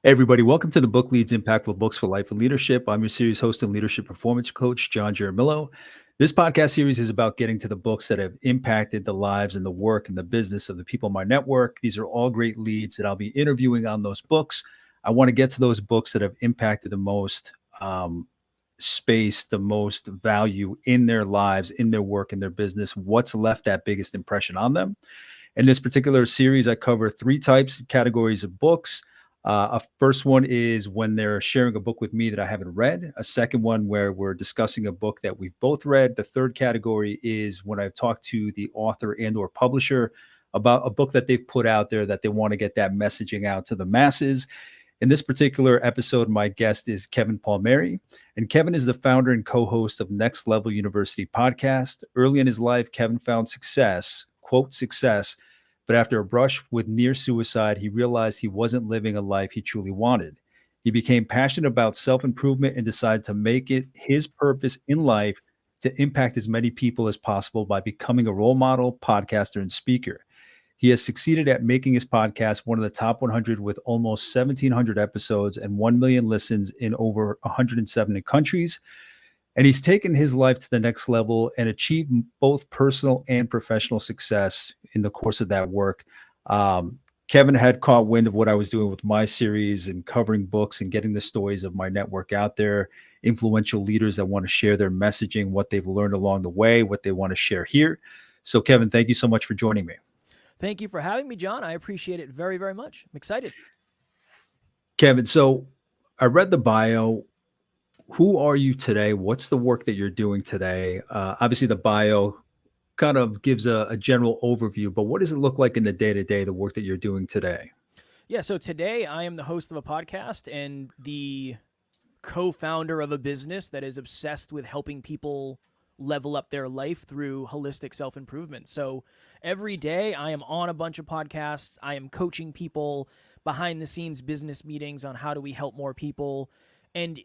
Hey, everybody, welcome to the Book Leads Impactful Books for Life and Leadership. I'm your series host and leadership performance coach, John Jaramillo. This podcast series is about getting to the books that have impacted the lives and the work and the business of the people in my network. These are all great leads that I'll be interviewing on those books. I want to get to those books that have impacted the most space, the most value in their lives, in their work, in their business. What's left that biggest impression on them? In this particular series, I cover three categories of books. A first one is when they're sharing a book with me that I haven't read. A second one where we're discussing a book that we've both read. The third category is when I've talked to the author and or publisher about a book that they've put out there that they want to get that messaging out to the masses. In this particular episode, my guest is Kevin Palmieri, and Kevin is the founder and co-host of Next Level University podcast. Early in his life, Kevin found success, quote, success, but after a brush with near suicide, he realized he wasn't living a life he truly wanted. He became passionate about self-improvement and decided to make it his purpose in life to impact as many people as possible by becoming a role model, podcaster, and speaker. He has succeeded at making his podcast one of the top 100 with almost 1,700 episodes and 1 million listens in over 170 countries. And he's taken his life to the next level and achieved both personal and professional success in the course of that work. Kevin had caught wind of what I was doing with my series and covering books and getting the stories of my network out there, influential leaders that want to share their messaging, what they've learned along the way, what they want to share here. So, Kevin, thank you so much for joining me. Thank you for having me, John. I appreciate it very, very much. I'm excited. Kevin, so I read the bio. Who are you today? What's the work that you're doing today? Obviously, the bio kind of gives a general overview, but what does it look like in the day-to-day, the work that you're doing today? Yeah, so today I am the host of a podcast and the co-founder of a business that is obsessed with helping people level up their life through holistic self-improvement. So every day I am on a bunch of podcasts. I am coaching people behind the scenes business meetings on how do we help more people. And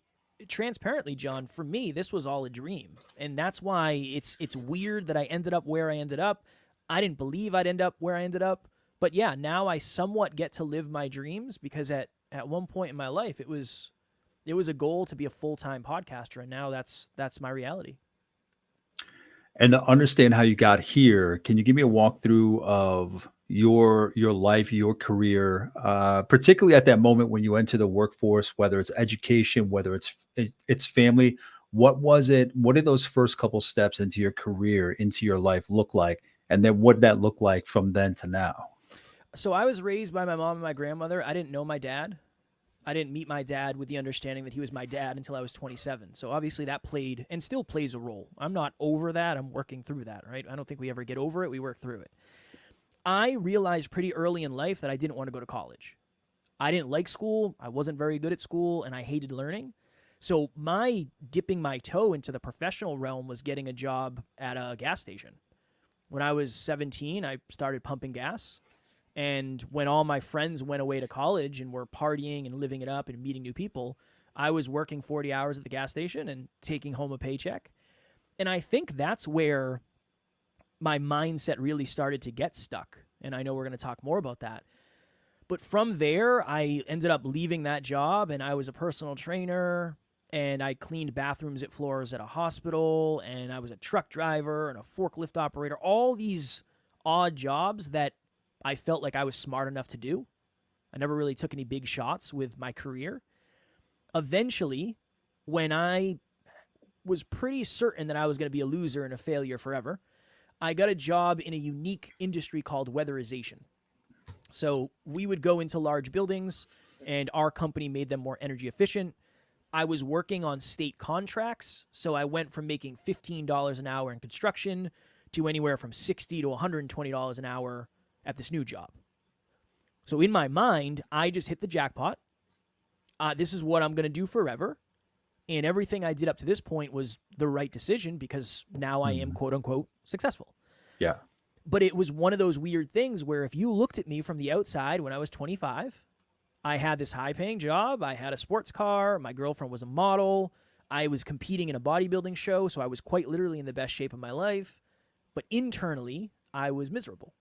transparently, John, for me, this was all a dream. And that's why it's weird that I ended up where I ended up. I didn't believe I'd end up where I ended up. But yeah, now I somewhat get to live my dreams because at one point in my life it was a goal to be a full-time podcaster, and now that's my reality. And to understand how you got here, can you give me a walkthrough of your life, your career, particularly at that moment when you enter the workforce, whether it's education, whether it's family? What was it? What did those first couple steps into your career, into your life look like? And then what did that look like from then to now? So I was raised by my mom and my grandmother. I didn't know my dad. I didn't meet my dad with the understanding that he was my dad until I was 27. So obviously that played and still plays a role. I'm not over that. I'm working through that, right? I don't think we ever get over it. We work through it. I realized pretty early in life that I didn't want to go to college. I didn't like school. I wasn't very good at school, and I hated learning. So my dipping my toe into the professional realm was getting a job at a gas station. When I was 17, I started pumping gas. And when all my friends went away to college and were partying and living it up and meeting new people, I was working 40 hours at the gas station and taking home a paycheck. And I think that's where my mindset really started to get stuck. And I know we're going to talk more about that. But from there, I ended up leaving that job, and I was a personal trainer, and I cleaned bathrooms at floors at a hospital, and I was a truck driver and a forklift operator, all these odd jobs that I felt like I was smart enough to do. I never really took any big shots with my career. Eventually, when I was pretty certain that I was going to be a loser and a failure forever, I got a job in a unique industry called weatherization. So we would go into large buildings, and our company made them more energy efficient. I was working on state contracts, so I went from making $15 an hour in construction to anywhere from $60 to $120 an hour at this new job. So in my mind, I just hit the jackpot. This is what I'm going to do forever. And everything I did up to this point was the right decision because now I am quote unquote successful. Yeah. But it was one of those weird things where if you looked at me from the outside when I was 25, I had this high-paying job. I had a sports car. My girlfriend was a model. I was competing in a bodybuilding show, so I was quite literally in the best shape of my life. But internally, I was miserable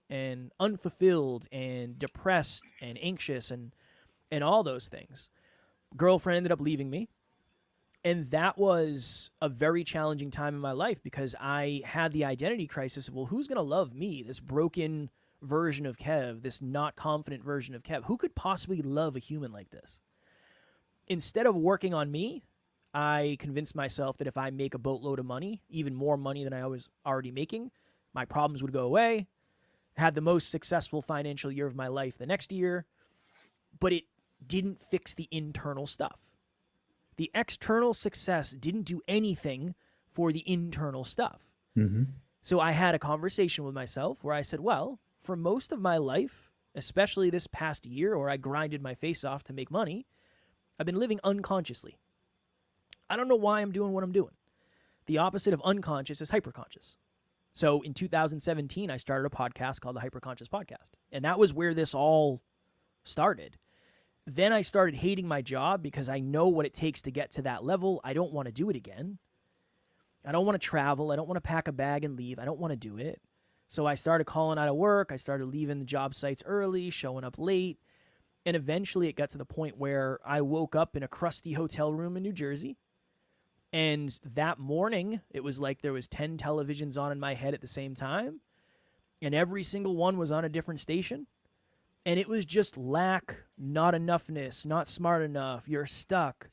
and unfulfilled and depressed and anxious. And and all those things. Girlfriend ended up leaving me. And that was a very challenging time in my life because I had the identity crisis of, well, who's going to love me? This broken version of Kev, this not confident version of Kev. Who could possibly love a human like this? Instead of working on me, I convinced myself that if I make a boatload of money, even more money than I was already making, my problems would go away. Had the most successful financial year of my life the next year, but it didn't fix the internal stuff. The external success didn't do anything for the internal stuff. Mm-hmm. So I had a conversation with myself where I said, well, for most of my life, especially this past year where I grinded my face off to make money, I've been living unconsciously. I don't know why I'm doing what I'm doing. The opposite of unconscious is hyperconscious. So in 2017, I started a podcast called the Hyperconscious Podcast. And that was where this all started. Then I started hating my job because I know what it takes to get to that level. I don't want to do it again. I don't want to travel. I don't want to pack a bag and leave. I don't want to do it. So I started calling out of work. I started leaving the job sites early, showing up late. And eventually it got to the point where I woke up in a crusty hotel room in New Jersey. And that morning, it was like there was 10 televisions on in my head at the same time. And every single one was on a different station. And it was just lack, not enoughness, not smart enough, you're stuck.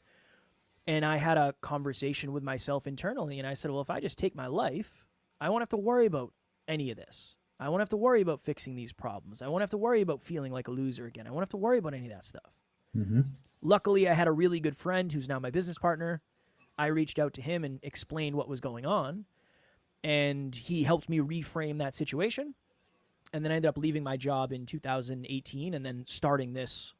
And I had a conversation with myself internally, and I said, well, if I just take my life, I won't have to worry about any of this. I won't have to worry about fixing these problems. I won't have to worry about feeling like a loser again. I won't have to worry about any of that stuff. Mm-hmm. Luckily, I had a really good friend who's now my business partner. I reached out to him and explained what was going on, and he helped me reframe that situation. And then I ended up leaving my job in 2018 and then starting this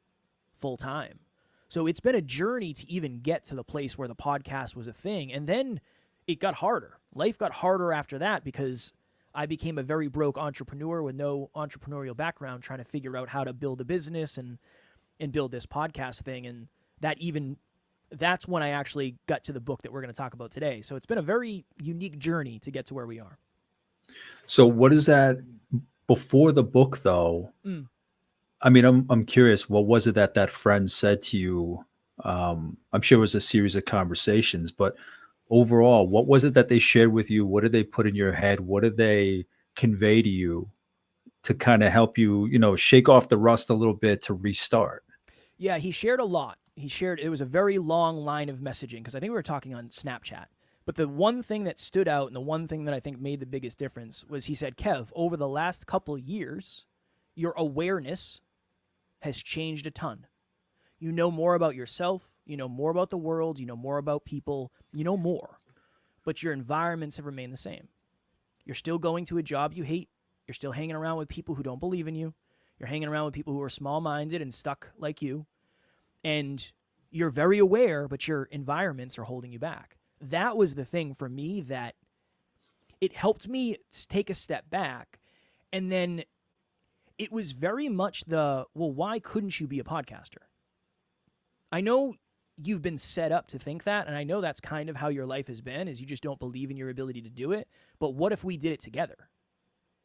full time. So it's been a journey to even get to the place where the podcast was a thing. And then it got harder. Life got harder after that because I became a very broke entrepreneur with no entrepreneurial background trying to figure out how to build a business and build this podcast thing. And that's when I actually got to the book that we're going to talk about today. So it's been a very unique journey to get to where we are. So what is that before the book though? I mean, I'm curious, what was it that friend said to you? I'm sure it was a series of conversations, but overall, what was it that they shared with you? What did they put in your head? What did they convey to you to kind of help you, shake off the rust a little bit to restart? Yeah, he shared a lot. It was a very long line of messaging because I think we were talking on Snapchat. But the one thing that stood out and the one thing that I think made the biggest difference was he said, Kev, over the last couple of years, your awareness has changed a ton. You know more about yourself. You know more about the world. You know more about people. You know more. But your environments have remained the same. You're still going to a job you hate. You're still hanging around with people who don't believe in you. You're hanging around with people who are small-minded and stuck like you. And you're very aware, but your environments are holding you back. That was the thing for me that it helped me take a step back. And then it was very much why couldn't you be a podcaster? I know you've been set up to think that, and I know that's kind of how your life has been, is you just don't believe in your ability to do it. But what if we did it together?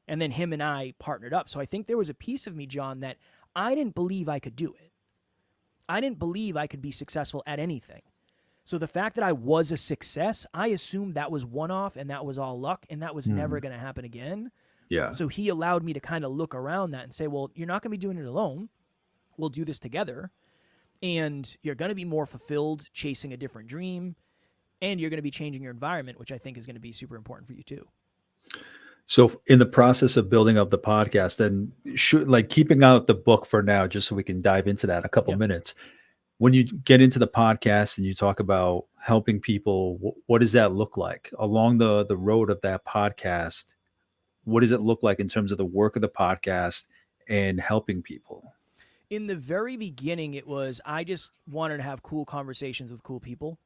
And then him and I partnered up. So I think there was a piece of me, John, that I didn't believe I could do it. I didn't believe I could be successful at anything. So the fact that I was a success, I assumed that was one-off and that was all luck and that was never going to happen again. Yeah. So he allowed me to kind of look around that and say, well, you're not going to be doing it alone. We'll do this together. And you're going to be more fulfilled chasing a different dream. And you're going to be changing your environment, which I think is going to be super important for you too. So in the process of building up the podcast, and keeping out the book for now, just so we can dive into that in a couple minutes. When you get into the podcast and you talk about helping people, what does that look like along the road of that podcast? What does it look like in terms of the work of the podcast and helping people? In the very beginning, it was, I just wanted to have cool conversations with cool people.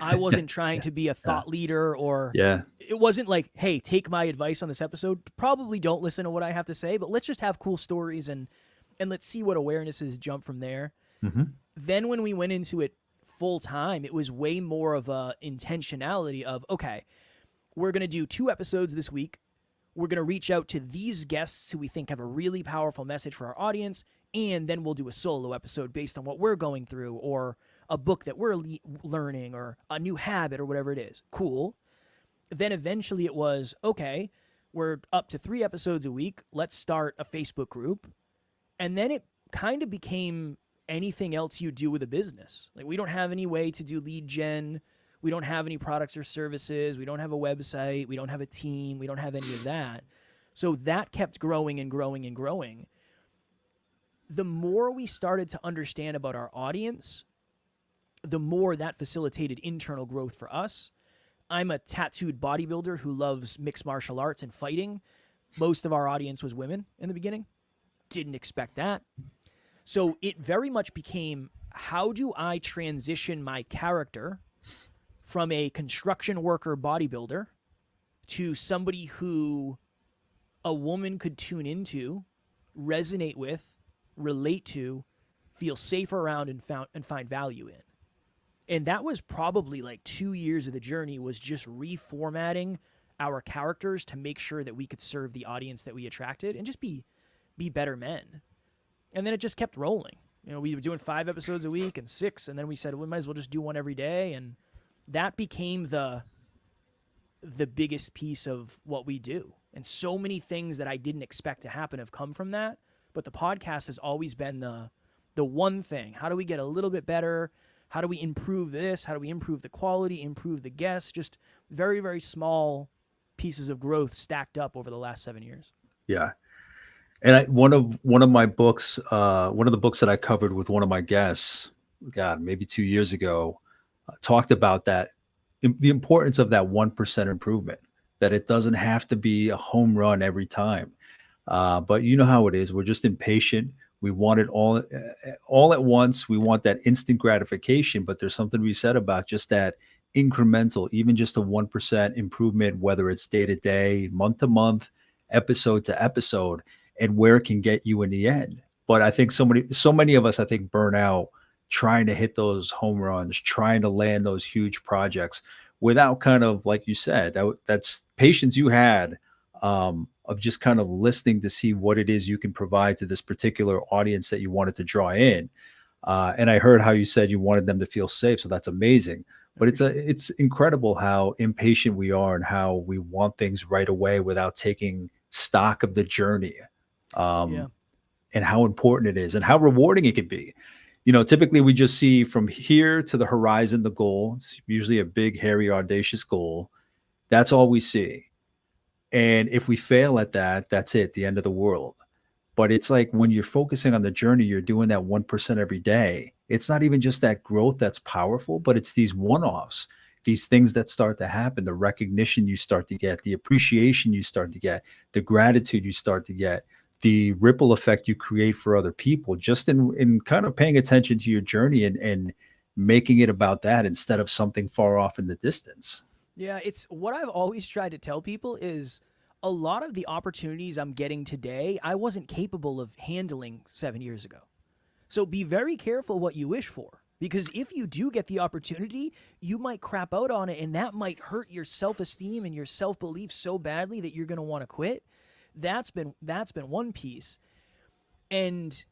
I wasn't trying to be a thought leader or it wasn't like, hey, take my advice on this episode. Probably don't listen to what I have to say, but let's just have cool stories and let's see what awarenesses jump from there. Mm-hmm. Then when we went into it full time, it was way more of a intentionality of, okay, we're going to do 2 episodes this week. we're going to reach out to these guests who we think have a really powerful message for our audience, and then we'll do a solo episode based on what we're going through or a book that we're learning or a new habit or whatever it is. Cool. Then eventually it was, okay, we're up to 3 episodes a week. Let's start a Facebook group. And then it kind of became anything else you do with a business. Like, we don't have any way to do lead gen. We don't have any products or services. We don't have a website. We don't have a team. We don't have any of that. So that kept growing and growing and growing. The more we started to understand about our audience, the more that facilitated internal growth for us. I'm a tattooed bodybuilder who loves mixed martial arts and fighting. Most of our audience was women in the beginning. Didn't expect that. So it very much became, how do I transition my character from a construction worker bodybuilder to somebody who a woman could tune into, resonate with, relate to, feel safe around, and find value in. And that was probably like 2 years of the journey, was just reformatting our characters to make sure that we could serve the audience that we attracted and just be better men. And then it just kept rolling. You know, we were doing 5 episodes a week and 6, and then we said we might as well just do one every day. And that became the biggest piece of what we do. And so many things that I didn't expect to happen have come from that. But the podcast has always been the one thing. How do we get a little bit better? How do we improve this? How do we improve the quality, improve the guests? Just very, very small pieces of growth stacked up over the last 7 years. Yeah. And one of my books, one of the books that I covered with one of my guests, God, maybe 2 years ago, talked about that, the importance of that 1% improvement, that it doesn't have to be a home run every time. But you know how it is. We're just impatient. We want it all at once. We want that instant gratification, but there's something to be said about just that incremental, even just a 1% improvement, whether it's day to day, month to month, episode to episode, and where it can get you in the end. But I think so many of us, I think, burn out trying to hit those home runs, trying to land those huge projects without kind of, like you said, that's patience you had, of just kind of listening to see what it is you can provide to this particular audience that you wanted to draw in. And I heard how you said you wanted them to feel safe. So that's amazing. But it's incredible how impatient we are and how we want things right away without taking stock of the journey, and how important it is and how rewarding it can be. You know, typically we just see from here to the horizon, the goal. It's usually a big, hairy, audacious goal. That's all we see. And if we fail at that, that's it, the end of the world. But it's like when you're focusing on the journey, you're doing that 1% every day. It's not even just that growth that's powerful, but it's these one-offs, these things that start to happen, the recognition you start to get, the appreciation you start to get, the gratitude you start to get, the ripple effect you create for other people, just in kind of paying attention to your journey and making it about that instead of something far off in the distance. Yeah, it's what I've always tried to tell people is a lot of the opportunities I'm getting today, I wasn't capable of handling 7 years ago. So be very careful what you wish for, because if you do get the opportunity, you might crap out on it, and that might hurt your self-esteem and your self-belief so badly that you're going to want to quit. That's been one piece. And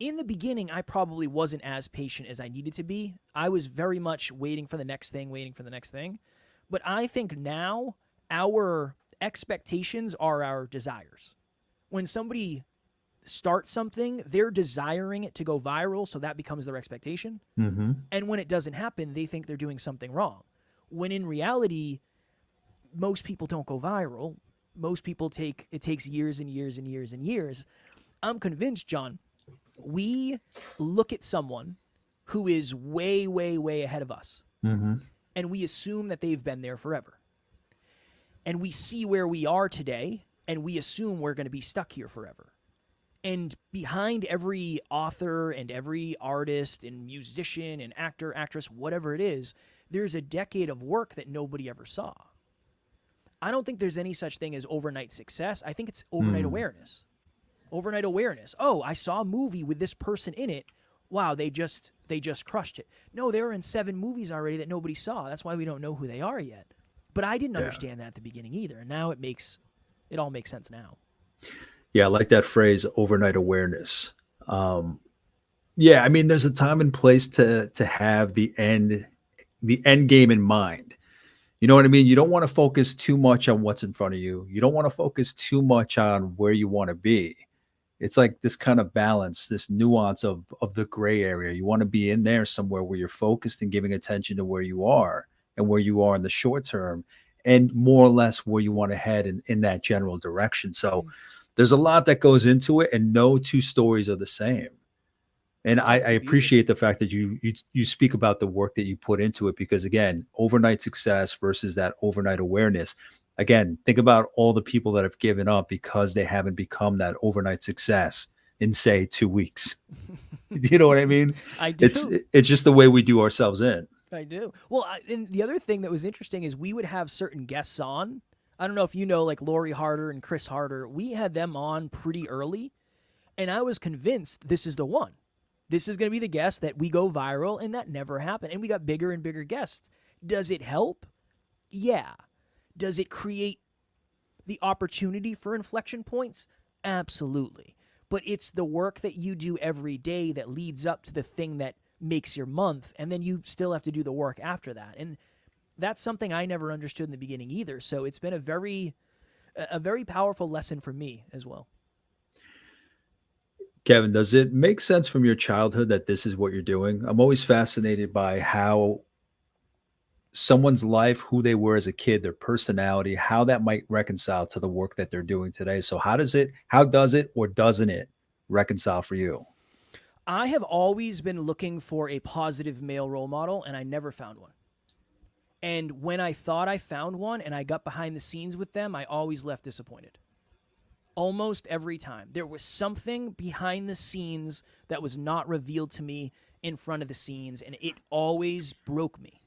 in the beginning, I probably wasn't as patient as I needed to be. I was very much waiting for the next thing. But I think now our expectations are our desires. When somebody starts something, they're desiring it to go viral, so that becomes their expectation. Mm-hmm. And when it doesn't happen, they think they're doing something wrong. When in reality, most people don't go viral. Most people it takes years and years and years and years. I'm convinced, John, we look at someone who is way, way, way ahead of us. Mm-hmm. And we assume that they've been there forever. And we see where we are today, and we assume we're going to be stuck here forever. And behind every author and every artist and musician and actor, actress, whatever it is, there's a decade of work that nobody ever saw. I don't think there's any such thing as overnight success. I think it's overnight awareness. Overnight awareness. Oh, I saw a movie with this person in it. Wow, they just crushed it. No, they were in 7 movies already that nobody saw. That's why we don't know who they are yet. But I didn't understand that at the beginning either. And now it makes it all makes sense now. Yeah, I like that phrase, overnight awareness. Um, yeah, I mean, there's a time and place to have the end game in mind. You know what I mean? You don't want to focus too much on what's in front of you. You don't want to focus too much on where you want to be. It's like this kind of balance, this nuance of the gray area. You want to be in there somewhere where you're focused and giving attention to where you are and where you are in the short term, and more or less where you want to head in that general direction. So Mm. there's a lot that goes into it, and no two stories are the same. And I That's the beauty. appreciate the fact that you speak about the work that you put into it, because again, overnight success versus that overnight awareness. Again, think about all the people that have given up because they haven't become that overnight success in, say, 2 weeks. You know what I mean? I It's do. it's just the way we do ourselves in. I do. Well, and the other thing that was interesting is we would have certain guests on. I don't know if you know, like Lori Harder and Chris Harder. We had them on pretty early, and I was convinced this is the one. This is going to be the guest that we go viral, and that never happened. And we got bigger and bigger guests. Does it help? Yeah. Does it create the opportunity for inflection points? Absolutely. But it's the work that you do every day that leads up to the thing that makes your month, and then you still have to do the work after that. And that's something I never understood in the beginning either. So it's been a very powerful lesson for me as well. Kevin, does it make sense from your childhood that this is what you're doing? I'm always fascinated by how someone's life, who they were as a kid, their personality, how that might reconcile to the work that they're doing today. So how does it or doesn't it reconcile for you? I have always been looking for a positive male role model, and I never found one. And when I thought I found one and I got behind the scenes with them, I always left disappointed. Almost every time. There was something behind the scenes that was not revealed to me in front of the scenes, and it always broke me.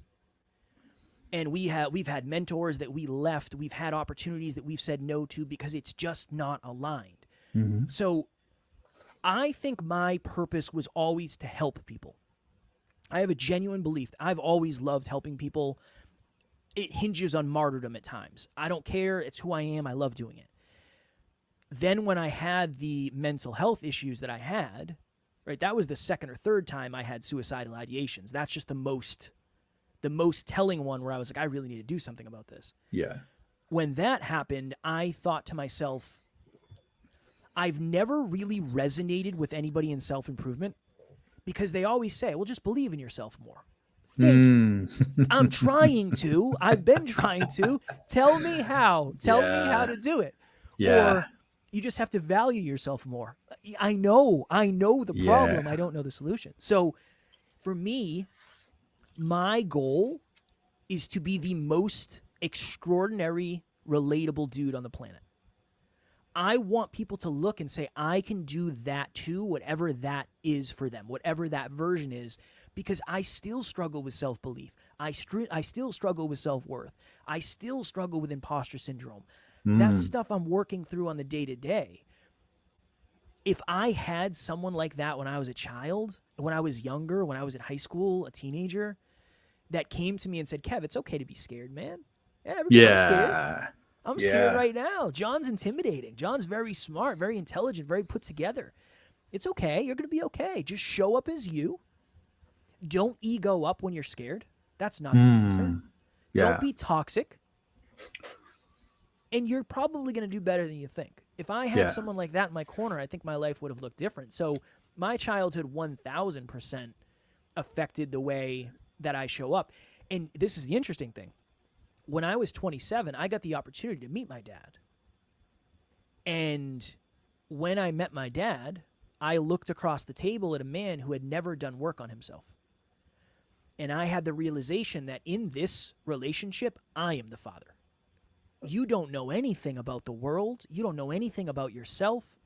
And we've had mentors that we left, we've had opportunities that we've said no to because it's just not aligned. Mm-hmm. So I think my purpose was always to help people. I have a genuine belief. I've always loved helping people. It hinges on martyrdom at times. I don't care. It's who I am. I love doing it. Then when I had the mental health issues that I had, right, that was the second or third time I had suicidal ideations. That's just the most telling one where I was like, I really need to do something about this. Yeah. When that happened, I thought to myself, I've never really resonated with anybody in self-improvement because they always say, well, just believe in yourself more. Thank you. I'm trying to. I've been trying to. Tell me how. Tell me how to do it. Yeah. Or you just have to value yourself more. I know the problem. I don't know the solution. So for me, my goal is to be the most extraordinary, relatable dude on the planet. I want people to look and say, I can do that too, whatever that is for them, whatever that version is, because I still struggle with self-belief. I still struggle with self-worth. I still struggle with imposter syndrome. That's stuff I'm working through on the day-to-day. If I had someone like that when I was a child, when I was younger, when I was in high school, a teenager, that came to me and said, Kev, it's okay to be scared, man. Yeah, everybody's scared. I'm scared right now. John's intimidating. John's very smart, very intelligent, very put together. It's okay. You're going to be okay. Just show up as you. Don't ego up when you're scared. That's not the answer. Yeah. Don't be toxic. And you're probably going to do better than you think. If I had someone like that in my corner, I think my life would have looked different. So my childhood 1,000% affected the way that I show up. And this is the interesting thing. When I was 27, I got the opportunity to meet my dad. And when I met my dad, I looked across the table at a man who had never done work on himself. And I had the realization that in this relationship, I am the father. You don't know anything about the world. You don't know anything about yourself.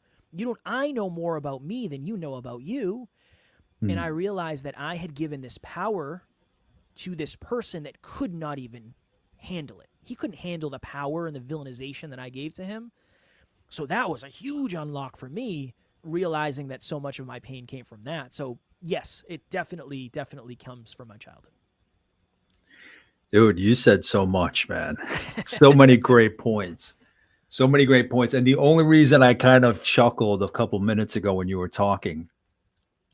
I know more about me than you know about you. And I realized that I had given this power to this person that could not even handle it. He couldn't handle the power and the villainization that I gave to him. So that was a huge unlock for me, realizing that so much of my pain came from that. So yes, it definitely comes from my childhood. Dude, you said so much, man. So many great points. So many great points. And the only reason I kind of chuckled a couple minutes ago when you were talking,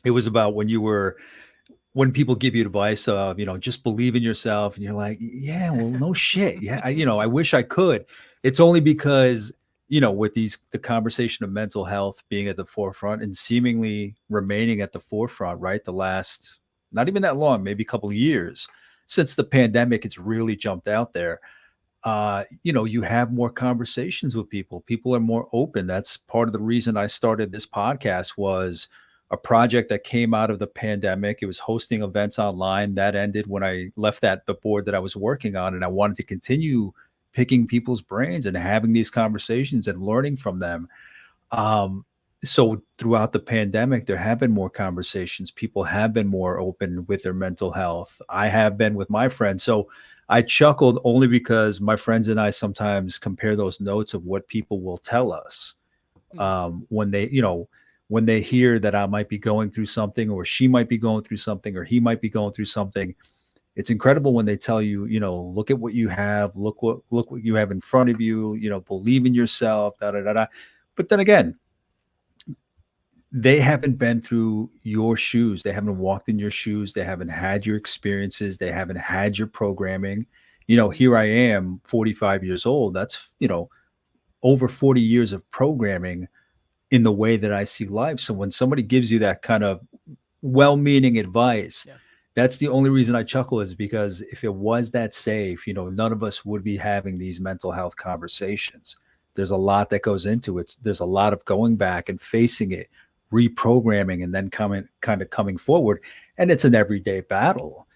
it was about when people give you advice of, just believe in yourself, and you're like, yeah, well, no shit. Yeah. I wish I could. It's only because, with the conversation of mental health being at the forefront and seemingly remaining at the forefront, right? The last, not even that long, maybe a couple of years since the pandemic, it's really jumped out there. You have more conversations with people. People are more open. That's part of the reason I started this podcast, was a project that came out of the pandemic. It was hosting events online. That ended when I left the board that I was working on, and I wanted to continue picking people's brains and having these conversations and learning from them. Um, so throughout the pandemic, there have been more conversations. People have been more open with their mental health. I have been with my friends. So I chuckled only because my friends and I sometimes compare those notes of what people will tell us when they hear that I might be going through something, or she might be going through something, or he might be going through something. It's incredible when they tell you, look at what you have, look what you have in front of you, believe in yourself, da da da da. But then again, they haven't been through your shoes. They haven't walked in your shoes. They haven't had your experiences. They haven't had your programming. Here I am, 45 years old. That's, over 40 years of programming in the way that I see life. So when somebody gives you that kind of well-meaning advice, Yeah. that's the only reason I chuckle, is because if it was that safe, none of us would be having these mental health conversations. There's a lot that goes into it. There's a lot of going back and facing it, reprogramming, and then coming forward. And it's an everyday battle.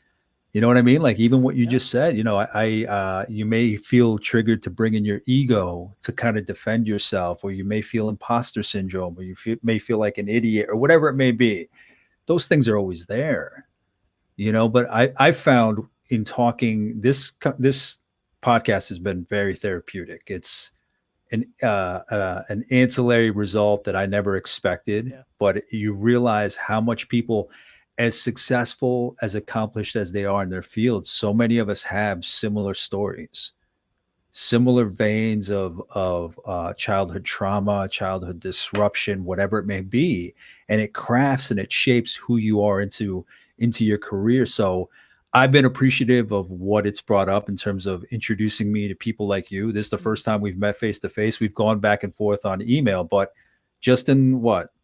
You know what I mean? Like, even what you Yeah. just said, you may feel triggered to bring in your ego to kind of defend yourself, or you may feel imposter syndrome, or may feel like an idiot, or whatever it may be. Those things are always there, but I found in talking, this podcast has been very therapeutic. It's an ancillary result that I never expected, Yeah. but you realize how much people, as successful, as accomplished as they are in their field, so many of us have similar stories, similar veins of childhood trauma, childhood disruption, whatever it may be, and it crafts and it shapes who you are into your career. So I've been appreciative of what it's brought up in terms of introducing me to people like you. This is the first time we've met face to face. We've gone back and forth on email, but just in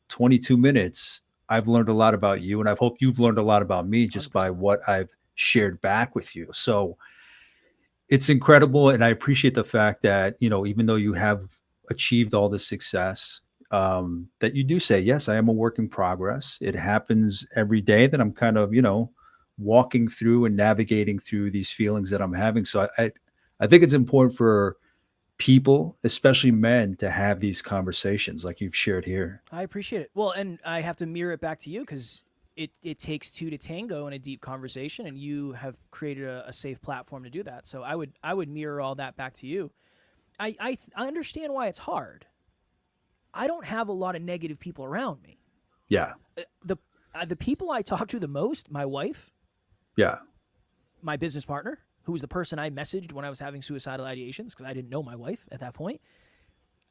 22 minutes, I've learned a lot about you, and I hope you've learned a lot about me just by 100%. what I've shared back with you. So it's incredible, and I appreciate the fact that, even though you have achieved all this success, that you do say, yes, I am a work in progress. It happens every day that I'm kind of, walking through and navigating through these feelings that I'm having. So I think it's important for people, especially men, to have these conversations like you've shared here. I appreciate it. Well, and I have to mirror it back to you because it takes two to tango in a deep conversation, and you have created a safe platform to do that. So I would mirror all that back to you. I understand why it's hard. I don't have a lot of negative people around me. Yeah. The people I talk to the most, my wife, Yeah. my business partner, who was the person I messaged when I was having suicidal ideations because I didn't know my wife at that point.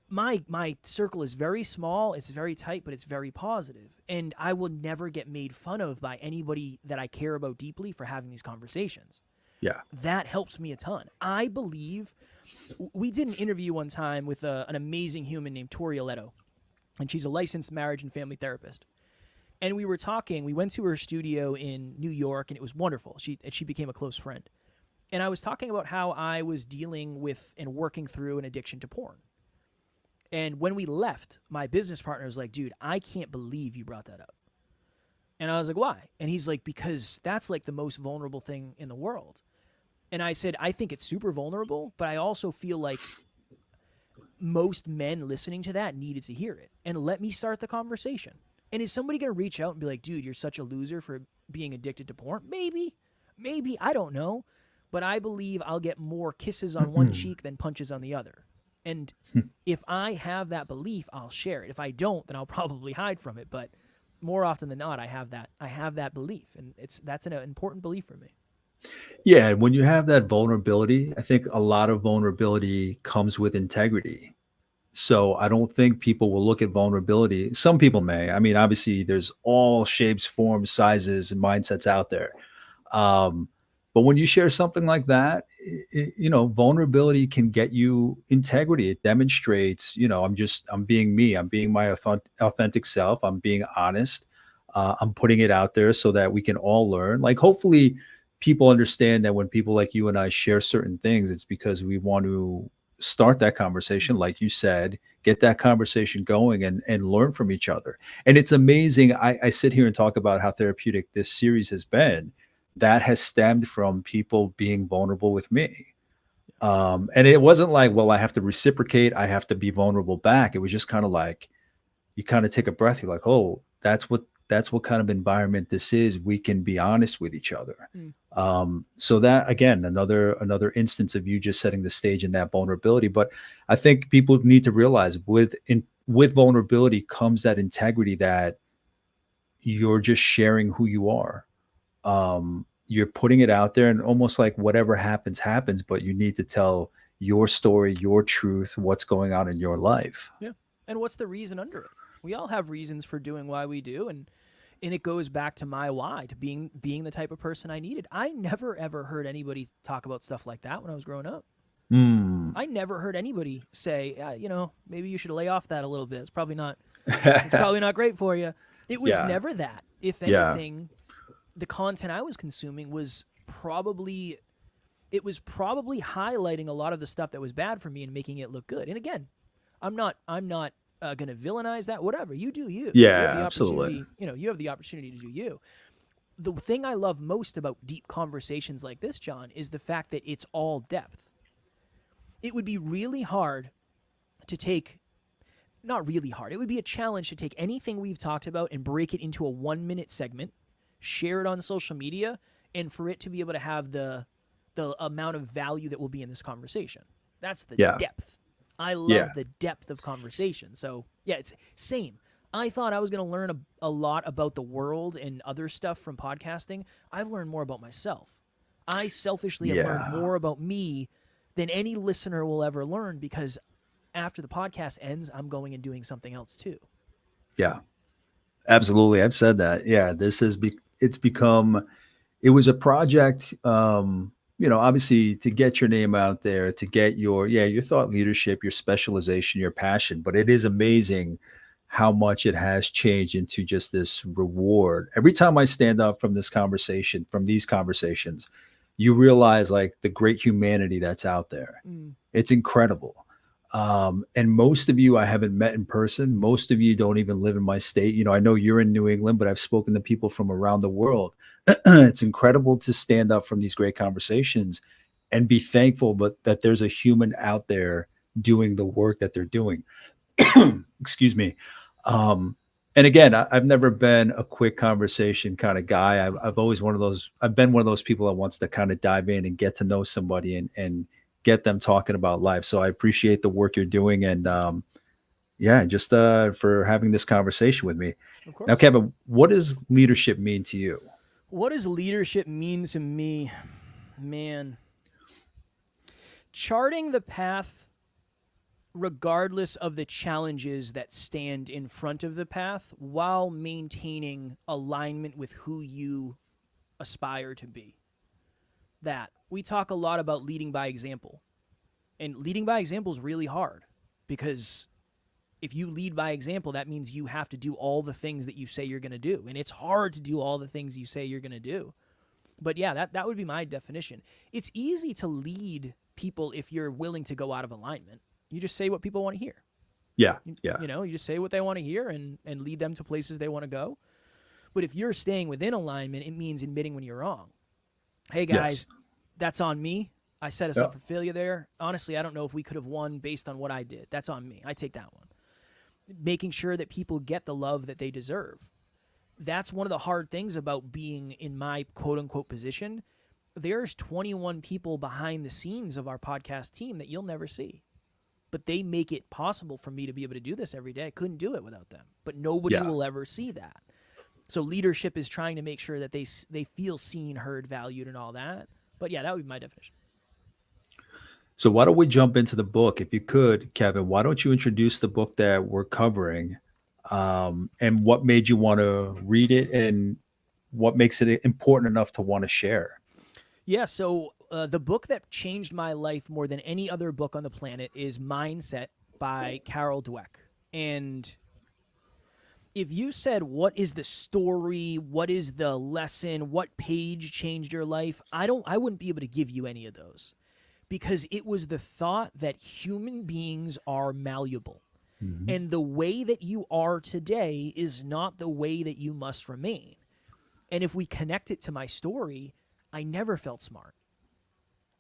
My circle is very small, it's very tight, but it's very positive. And I will never get made fun of by anybody that I care about deeply for having these conversations. Yeah. That helps me a ton. I believe we did an interview one time with an amazing human named Tori Aletto, and she's a licensed marriage and family therapist. And we were talking, we went to her studio in New York, and it was wonderful. She became a close friend. And I was talking about how I was dealing with and working through an addiction to porn. And when we left, my business partner was like, dude, I can't believe you brought that up. And I was like, why? And he's like, because that's like the most vulnerable thing in the world. And I said, I think it's super vulnerable, but I also feel like most men listening to that needed to hear it. And let me start the conversation. And is somebody going to reach out and be like, dude, you're such a loser for being addicted to porn? Maybe, I don't know. But I believe I'll get more kisses on one cheek than punches on the other. And if I have that belief, I'll share it. If I don't, then I'll probably hide from it. But more often than not, I have that belief, and that's an important belief for me. Yeah, and when you have that vulnerability, I think a lot of vulnerability comes with integrity. So I don't think people will look at vulnerability. Some people may. I mean, obviously, there's all shapes, forms, sizes, and mindsets out there. Um, but when you share something like that, vulnerability can get you integrity. It demonstrates, I'm being me. I'm being my authentic self. I'm being honest. I'm putting it out there so that we can all learn. Like, hopefully, people understand that when people like you and I share certain things, it's because we want to start that conversation, Mhm. like you said, get that conversation going and learn from each other. And it's amazing. I sit here and talk about how therapeutic this series has been. That has stemmed from people being vulnerable with me. And it wasn't like, well, I have to reciprocate, I have to be vulnerable back. It was just kind of like, you kind of take a breath. You're like, oh, that's what kind of environment this is. We can be honest with each other. Mm. So that, again, another instance of you just setting the stage in that vulnerability. But I think people need to realize with vulnerability comes that integrity, that you're just sharing who you are. You're putting it out there, and almost like whatever happens happens, but you need to tell your story, your truth, what's going on in your life. Yeah. And what's the reason under it? We all have reasons for doing why we do, and it goes back to my why, to being the type of person I needed. I never ever heard anybody talk about stuff like that when I was growing up. Mm. I never heard anybody say, maybe you should lay off that a little bit. It's probably not great for you. It was Yeah. never that. If Yeah. anything, the content I was consuming was probably highlighting a lot of the stuff that was bad for me and making it look good. And again, I'm not going to villainize that. Whatever you do, you have Yeah, the absolutely. opportunity. You have the opportunity to do you. The thing I love most about deep conversations like this, John, is the fact that it's all depth. It would be really hard to take. Not really hard. It would be a challenge to take anything we've talked about and break it into a 1 minute segment, share it on social media, and for it to be able to have the amount of value that will be in this conversation. That's the Yeah. depth. I Yeah. love the depth of conversation. So yeah, it's same. I thought I was going to learn a lot about the world and other stuff from podcasting. I've learned more about myself. I selfishly have learned Yeah. more about me than any listener will ever learn, because after the podcast ends, I'm going and doing something else too. Yeah. Absolutely. I've said that. Yeah. It's become, it was a project, obviously, to get your name out there, to get your thought leadership, your specialization, your passion. But it is amazing how much it has changed into just this reward. Every time I stand up from these conversations, you realize, like, the great humanity that's out there. Mm. It's incredible. And most of you I haven't met in person. Most of you don't even live in my state. I know you're in New England, but I've spoken to people from around the world. It's incredible to stand up from these great conversations and be thankful, but that there's a human out there doing the work that they're doing. Excuse me. And again, I've never been a quick conversation kind of guy. I've been one of those people that wants to kind of dive in and get to know somebody and get them talking about life. So I appreciate the work you're doing. And yeah, just for having this conversation with me. Of Now, course. Kevin, what does leadership mean to you? What does leadership mean to me? Man, charting the path regardless of the challenges that stand in front of the path, while maintaining alignment with who you aspire to be. That we talk a lot about leading by example. And leading by example is really hard, because if you lead by example, that means you have to do all the things that you say you're going to do. And it's hard to do all the things you say you're going to do. But yeah, that would be my definition. It's easy to lead people if you're willing to go out of alignment. You just say what people want to hear. Yeah. Yeah. You just say what they want to hear and lead them to places they want to go. But if you're staying within alignment, it means admitting when you're wrong. Hey, guys, Yes. that's on me. I set us Yeah. up for failure there. Honestly, I don't know if we could have won based on what I did. That's on me. I take that one. Making sure that people get the love that they deserve. That's one of the hard things about being in my quote-unquote position. There's 21 people behind the scenes of our podcast team that you'll never see. But they make it possible for me to be able to do this every day. I couldn't do it without them. But nobody will ever see that. So leadership is trying to make sure that they feel seen, heard, valued, and all that. But yeah, that would be my definition. So why don't we jump into the book? If you could, Kevin, why don't you introduce the book that we're covering, and what made you want to read it, and what makes it important enough to want to share? Yeah, so the book that changed my life more than any other book on the planet is Mindset by Carol Dweck. And if you said, what is the story? What is the lesson? What page changed your life? I wouldn't be able to give you any of those, because it was the thought that human beings are malleable. Mhm. And the way that you are today is not the way that you must remain. And if we connect it to my story, I never felt smart.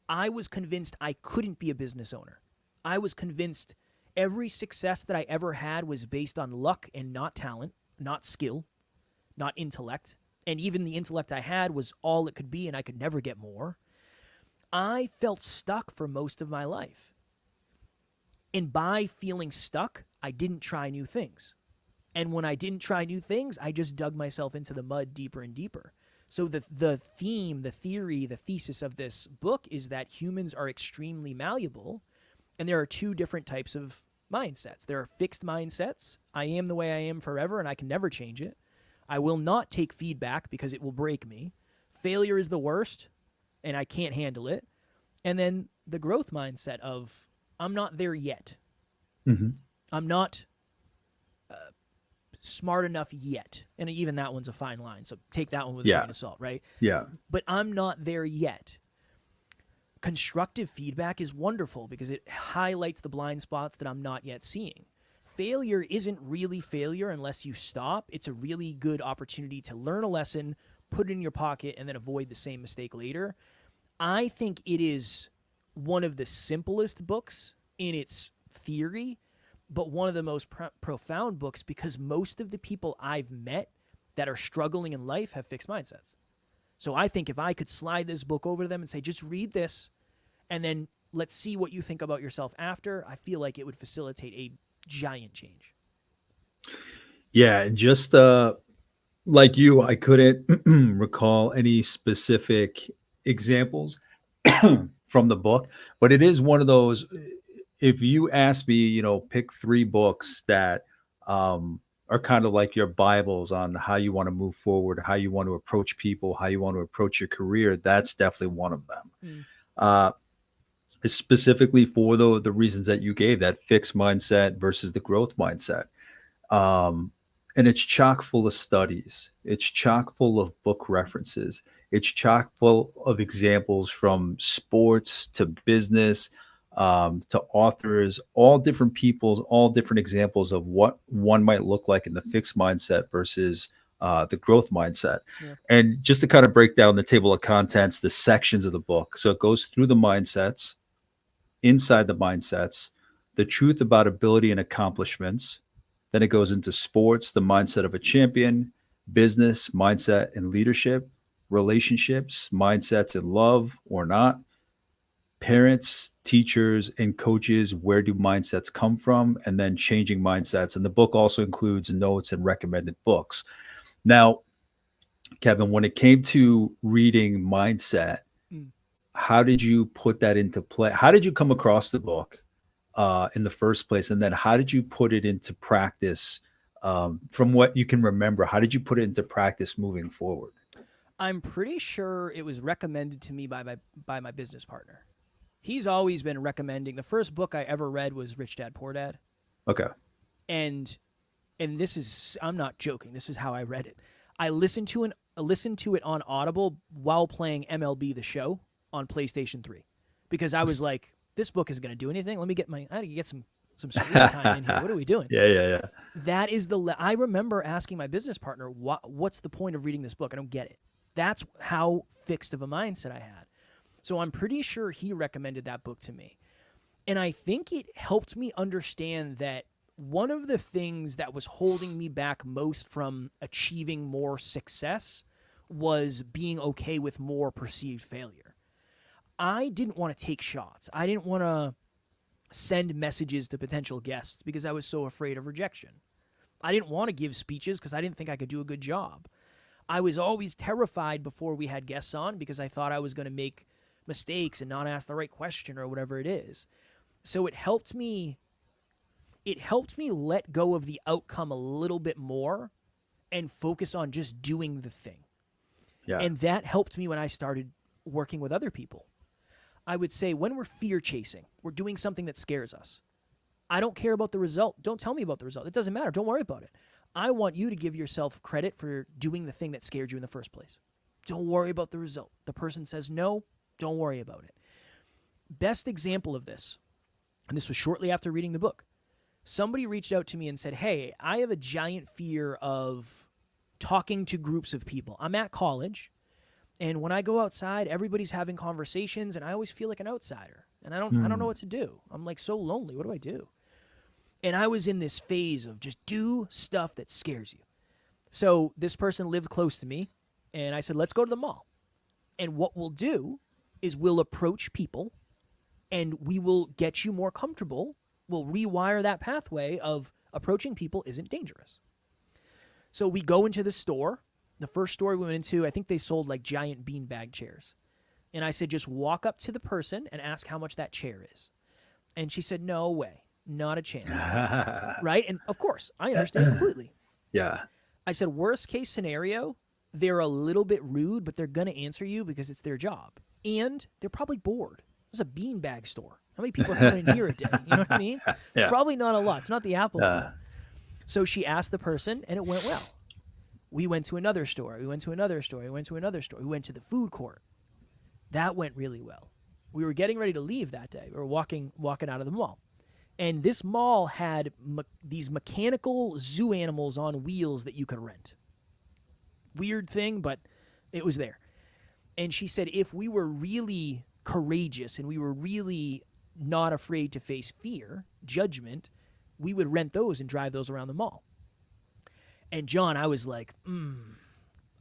I was convinced I couldn't be a business owner. I was convinced every success that I ever had was based on luck and not talent, not skill, not intellect. And even the intellect I had was all it could be, and I could never get more. I felt stuck for most of my life. And by feeling stuck, I didn't try new things. And when I didn't try new things, I just dug myself into the mud deeper and deeper. So the theme, the theory, the thesis of this book is that humans are extremely malleable, and there are two different types of mindsets. There are fixed mindsets. I am the way I am forever, and I can never change it. I will not take feedback because it will break me. Failure is the worst, and I can't handle it. And then the growth mindset of, I'm not there yet. Mhm. I'm not smart enough yet. And even that one's a fine line, so take that one with a Yeah. grain of salt, right? Yeah. But I'm not there yet. Constructive feedback is wonderful because it highlights the blind spots that I'm not yet seeing. Failure isn't really failure unless you stop. It's a really good opportunity to learn a lesson, put it in your pocket, and then avoid the same mistake later. I think it is one of the simplest books in its theory, but one of the most profound books, because most of the people I've met that are struggling in life have fixed mindsets. So I think if I could slide this book over to them and say, just read this, and then let's see what you think about yourself after, I feel like it would facilitate a giant change. Yeah, and just like you, I couldn't recall any specific examples from the book, but it is one of those. If you ask me, pick three books that are kind of like your Bibles on how you want to move forward, how you want to approach people, how you want to approach your career, that's definitely one of them. Mm. Uh, Specifically for the reasons that you gave, that fixed mindset versus the growth mindset. Um, and it's chock full of studies. It's chock full of book references. It's chock full of examples from sports to business, to authors, all different people's, all different examples of what one might look like in the fixed mindset versus the growth mindset. Yeah. And just to kind of break down the table of contents, the sections of the book. So it goes through the mindsets, inside the mindsets, the truth about ability and accomplishments. Then it goes into sports, the mindset of a champion, business, mindset and leadership, relationships, mindsets in love or not, parents, teachers, and coaches. Where do mindsets come from? And then changing mindsets. And the book also includes notes and recommended books. Now, Kevin, when it came to reading mindset, Mm. how did you put that into play? How did you come across the book in the first place? And then how did you put it into practice, from what you can remember? How did you put it into practice moving forward? I'm pretty sure it was recommended to me by my business partner. He's always been recommending. The first book I ever read was Rich Dad Poor Dad, Okay. and this is, I'm not joking. This is how I read it. I listened to it on Audible while playing MLB The Show on PlayStation 3, because I was like, this book isn't going to do anything. I had to get some screen time in here. What are we doing? Yeah. That is I remember asking my business partner, what's the point of reading this book? I don't get it. That's how fixed of a mindset I had. So I'm pretty sure he recommended that book to me. And I think it helped me understand that one of the things that was holding me back most from achieving more success was being okay with more perceived failure. I didn't want to take shots. I didn't want to send messages to potential guests because I was so afraid of rejection. I didn't want to give speeches because I didn't think I could do a good job. I was always terrified before we had guests on because I thought I was going to make mistakes and not ask the right question or whatever it is. So it helped me let go of the outcome a little bit more and focus on just doing the thing. Yeah. And that helped me when I started working with other people. I would say when we're fear chasing, we're doing something that scares us. I don't care about the result. Don't tell me about the result. It doesn't matter. Don't worry about it. I want you to give yourself credit for doing the thing that scared you in the first place. Don't worry about the result. The person says no, don't worry about it. Best example of this, and this was shortly after reading the book, somebody reached out to me and said, hey, I have a giant fear of talking to groups of people. I'm at college, and when I go outside, everybody's having conversations, and I always feel like an outsider, and I don't know what to do. I'm like so lonely. What do I do? And I was in this phase of just do stuff that scares you. So this person lived close to me, and I said, let's go to the mall. And what we'll do is we'll approach people, and we will get you more comfortable. We'll rewire that pathway of approaching people isn't dangerous. So we go into the store. The first store we went into, I think they sold like giant beanbag chairs. And I said, just walk up to the person and ask how much that chair is. And she said, no way. Not a chance. Right? And of course, I understand completely. Yeah. I said, worst case scenario, they're a little bit rude, but they're going to answer you because it's their job. And they're probably bored. It's a beanbag store. How many people are coming in here a day? You know what I mean? Yeah. Probably not a lot. It's not the Apple store. So she asked the person, and it went well. We went to another store. We went to another store. We went to another store. We went to the food court. That went really well. We were getting ready to leave that day. We were walking out of the mall. And this mall had these mechanical zoo animals on wheels that you could rent. Weird thing, but it was there. And she said if we were really courageous and we were really not afraid to face fear, judgment, we would rent those and drive those around the mall. And John, I was like,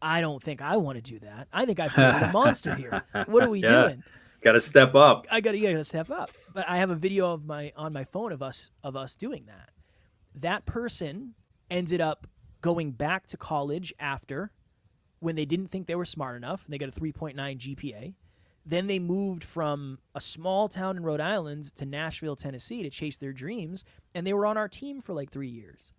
I don't think I want to do that. I think I've created a monster here. What are we doing? Got to step up. You gotta step up. But I have a video on my phone of us doing that. That person ended up going back to college after, when they didn't think they were smart enough. They got a 3.9 GPA. Then they moved from a small town in Rhode Island to Nashville, Tennessee to chase their dreams, and they were on our team for like 3 years.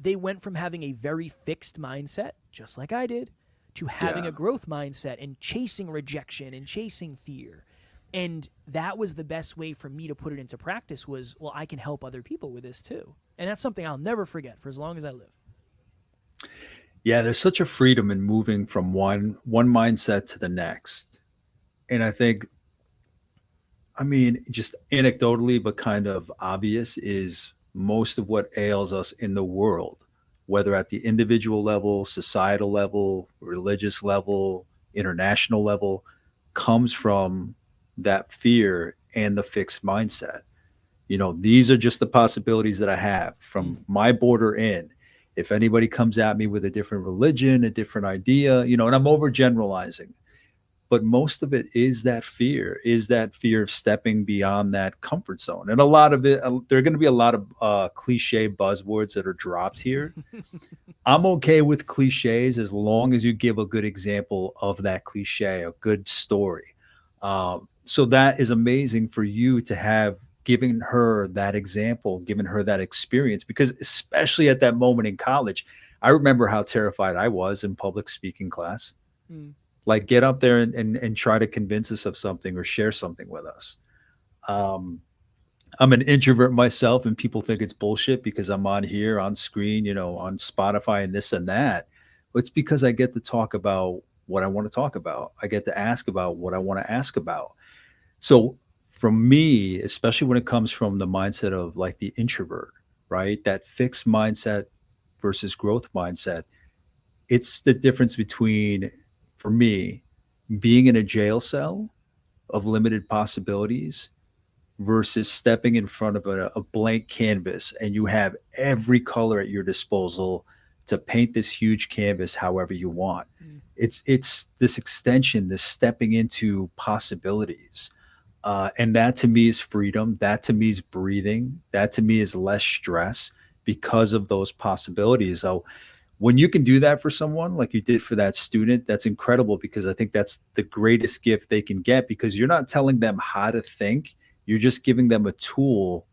They went from having a very fixed mindset, just like I did, to having a growth mindset and chasing rejection and chasing fear. And that was the best way for me to put it into practice was, well, I can help other people with this too. And that's something I'll never forget for as long as I live. Yeah, there's such a freedom in moving from one mindset to the next. And I think, I mean, just anecdotally, but kind of obvious, is most of what ails us in the world, whether at the individual level, societal level, religious level, international level, comes from that fear and the fixed mindset. You know, these are just the possibilities that I have from my border in. If anybody comes at me with a different religion, a different idea, you know, and I'm overgeneralizing, but most of it is that fear of stepping beyond that comfort zone. And a lot of it, there are going to be a lot of cliche buzzwords that are dropped here. I'm okay with cliches as long as you give a good example of that cliche, a good story. So that is amazing for you to have given her that example, given her that experience, because especially at that moment in college, I remember how terrified I was in public speaking class. Like, get up there and try to convince us of something or share something with us. I'm an introvert myself, and people think it's bullshit because I'm on here, on screen, you know, on Spotify and this and that. But it's because I get to talk about what I want to talk about. I get to ask about what I want to ask about. So for me, especially when it comes from the mindset of like the introvert, right? That fixed mindset versus growth mindset, it's the difference between, for me, being in a jail cell of limited possibilities versus stepping in front of a blank canvas and you have every color at your disposal to paint this huge canvas however you want. It's this extension, this stepping into possibilities. And that to me is freedom. That to me is breathing. That to me is less stress because of those possibilities. So when you can do that for someone like you did for that student, that's incredible, because I think that's the greatest gift they can get, because you're not telling them how to think. You're just giving them a tool